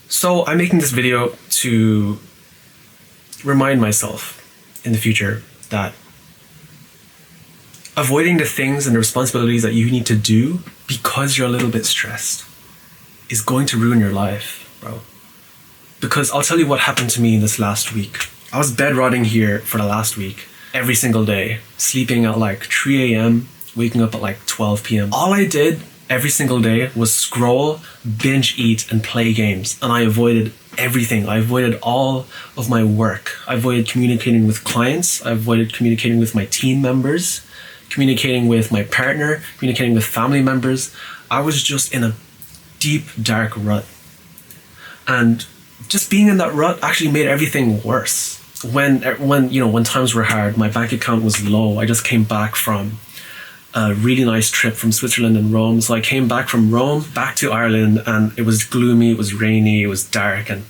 So I'm making this video to remind myself in the future that avoiding the things and the responsibilities that you need to do because you're a little bit stressed is going to ruin your life, bro. Because I'll tell you what happened to me this last week. I was bedrotting here for the last week, every single day, sleeping at like 3 a.m., waking up at like 12 p.m. All I did every single day was scroll, binge eat, and play games. And I avoided everything. I avoided all of my work. I avoided communicating with clients. I avoided communicating with my team members, communicating with my partner, communicating with family members. I was just in a deep, dark rut. And just being in that rut actually made everything worse. When times were hard, my bank account was low. I just came back from a really nice trip from Switzerland and Rome. So I came back from Rome, back to Ireland, and it was gloomy, it was rainy, it was dark, and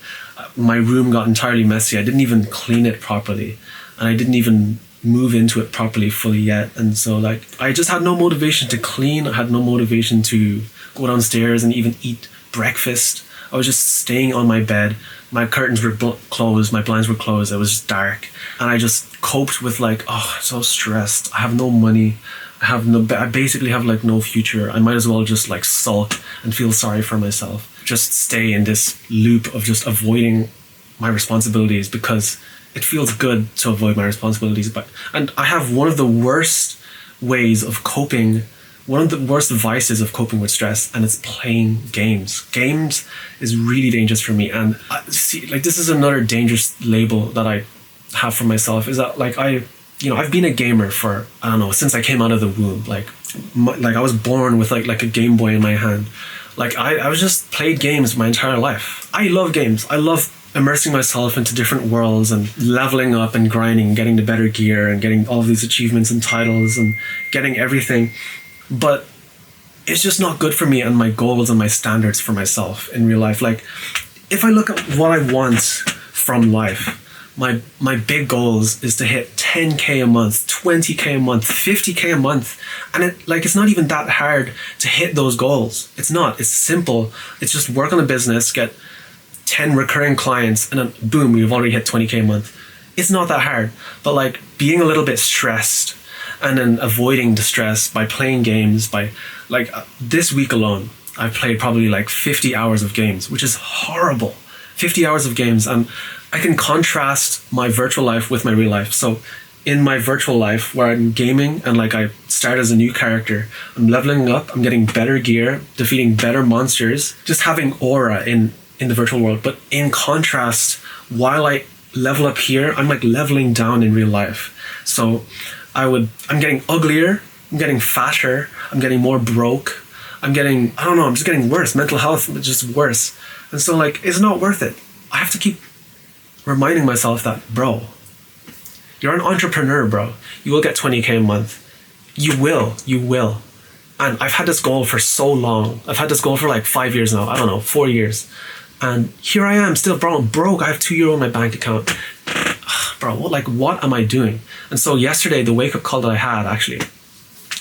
my room got entirely messy. I didn't even clean it properly, and I didn't even move into it properly fully yet. And so I just had no motivation to clean. I had no motivation to go downstairs and even eat breakfast. I was just staying on my bed. My curtains were closed, my blinds were closed, it was just dark. And I just coped with I'm so stressed. I have no money. I basically have no future. I might as well just sulk and feel sorry for myself. Just stay in this loop of just avoiding my responsibilities because it feels good to avoid my responsibilities. And I have one of the worst ways of coping, one of the worst vices of coping with stress, and it's playing games. Games is really dangerous for me. And this is another dangerous label that I have for myself, is that I've been a gamer for, I don't know, since I came out of the womb. I was born with like a Game Boy in my hand. I was just played games my entire life. I love games. I love immersing myself into different worlds and leveling up and grinding, getting the better gear and getting all of these achievements and titles and getting everything. But it's just not good for me and my goals and my standards for myself in real life. If I look at what I want from life, my big goals is to hit 10K a month, 20K a month, 50K a month. And it's not even that hard to hit those goals. It's not. It's simple. It's just work on a business, get 10 recurring clients, and then boom, you've already hit 20K a month. It's not that hard. But being a little bit stressed and then avoiding the stress by playing games, this week alone, I've played probably 50 hours of games, which is horrible. 50 hours of games. And I can contrast my virtual life with my real life. So in my virtual life where I'm gaming and I start as a new character, I'm leveling up, I'm getting better gear, defeating better monsters, just having aura in the virtual world. But in contrast, while I level up here, I'm leveling down in real life. So I'm getting uglier, I'm getting fatter, I'm getting more broke, I'm just getting worse. Mental health is just worse. And so it's not worth it. I have to keep reminding myself that, bro, you're an entrepreneur, bro. You will get 20K a month. You will. And I've had this goal for so long. I've had this goal for 5 years now. I don't know, 4 years. And here I am still, bro, I'm broke. I have €2 in my bank account. Bro, what am I doing? And so yesterday, the wake-up call that I had, actually,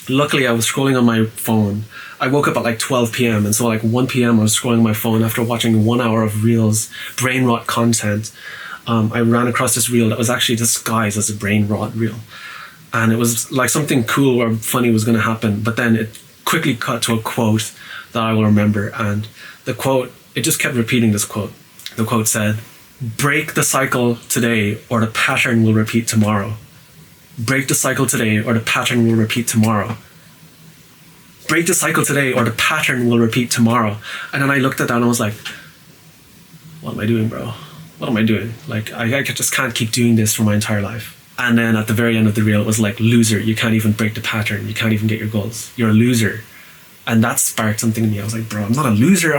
luckily I was scrolling on my phone. I woke up at 12 p.m. And so 1 p.m. I was scrolling my phone after watching 1 hour of reels, brain rot content. I ran across this reel that was actually disguised as a brain rot reel. And it was something cool or funny was going to happen. But then it quickly cut to a quote that I will remember. And the quote, it just kept repeating this quote. The quote said, "Break the cycle today or the pattern will repeat tomorrow. Break the cycle today or the pattern will repeat tomorrow. Break the cycle today or the pattern will repeat tomorrow." And then I looked at that and I was like, what am I doing, bro? What am I doing? I just can't keep doing this for my entire life. And then at the very end of the reel, it was loser, you can't even break the pattern. You can't even get your goals. You're a loser. And that sparked something in me. I was like, bro, I'm not a loser.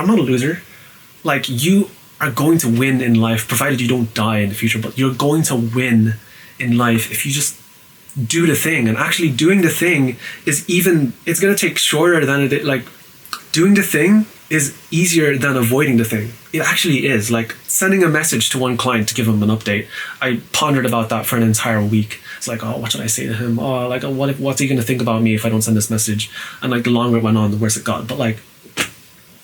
You are going to win in life, provided you don't die in the future, but you're going to win in life if you just do the thing. And actually doing the thing it's going to take shorter than it, doing the thing is easier than avoiding the thing. It actually is. Sending a message to one client to give him an update. I pondered about that for an entire week. It's what should I say to him? What's he going to think about me if I don't send this message? And the longer it went on, the worse it got. But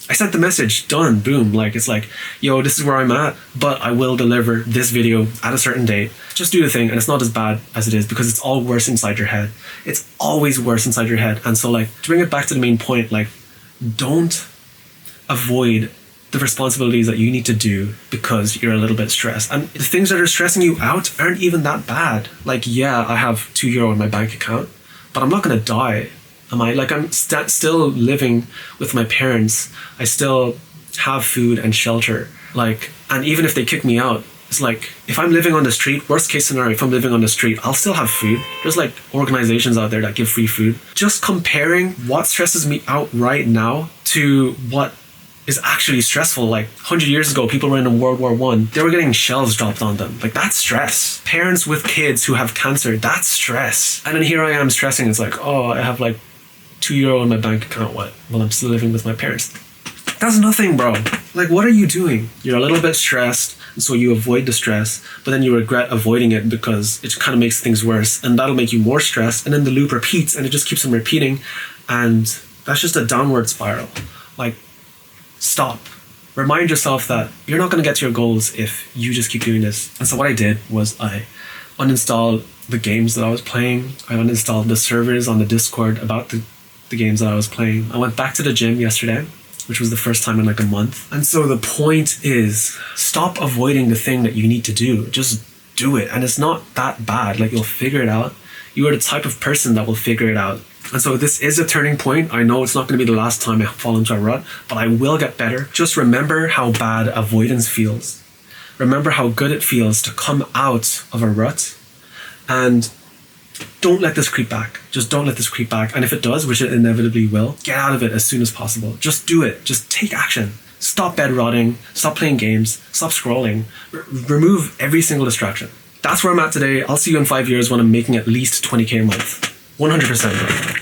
I sent the message, done, boom. Like, it's like, yo, this is where I'm at, but I will deliver this video at a certain date. Just do the thing, and it's not as bad as it is, because it's all worse inside your head. It's always worse inside your head. And so, like, to bring it back to the main point, like, don't avoid the responsibilities that you need to do because you're a little bit stressed. And the things that are stressing you out aren't even that bad. Like, yeah, I have €2 in my bank account, but I'm not going to die. Am I? Like, I'm still living with my parents. I still have food and shelter. Like, and even if they kick me out, it's like, if I'm living on the street, worst case scenario, if I'm living on the street, I'll still have food. There's like organizations out there that give free food. Just comparing what stresses me out right now to what is actually stressful. Like 100 years ago, people were in World War I. They were getting shells dropped on them. Like, that's stress. Parents with kids who have cancer, that's stress. And then here I am stressing. It's like, oh, I have like €2 in my bank account. What? Well, I'm still living with my parents. That's nothing, bro. Like, what are you doing? You're a little bit stressed, and so you avoid the stress, but then you regret avoiding it because it kind of makes things worse, and that'll make you more stressed, and then the loop repeats, and it just keeps on repeating, and that's just a downward spiral. Like, stop. Remind yourself that you're not going to get to your goals if you just keep doing this. And so what I did was I uninstalled the games that I was playing. I uninstalled the servers on the Discord about the games that I was playing. I went back to the gym yesterday, which was the first time in like a month. And so the point is, stop avoiding the thing that you need to do. Just do it. And it's not that bad. Like, you'll figure it out. You are the type of person that will figure it out. And so this is a turning point. I know it's not going to be the last time I fall into a rut, but I will get better. Just remember how bad avoidance feels. Remember how good it feels to come out of a rut, and don't let this creep back. Just don't let this creep back. And if it does, which it inevitably will, get out of it as soon as possible. Just do it. Just take action. Stop bed rotting. Stop playing games. Stop scrolling. Remove every single distraction. That's where I'm at today. I'll see you in 5 years when I'm making at least 20K a month. 100%.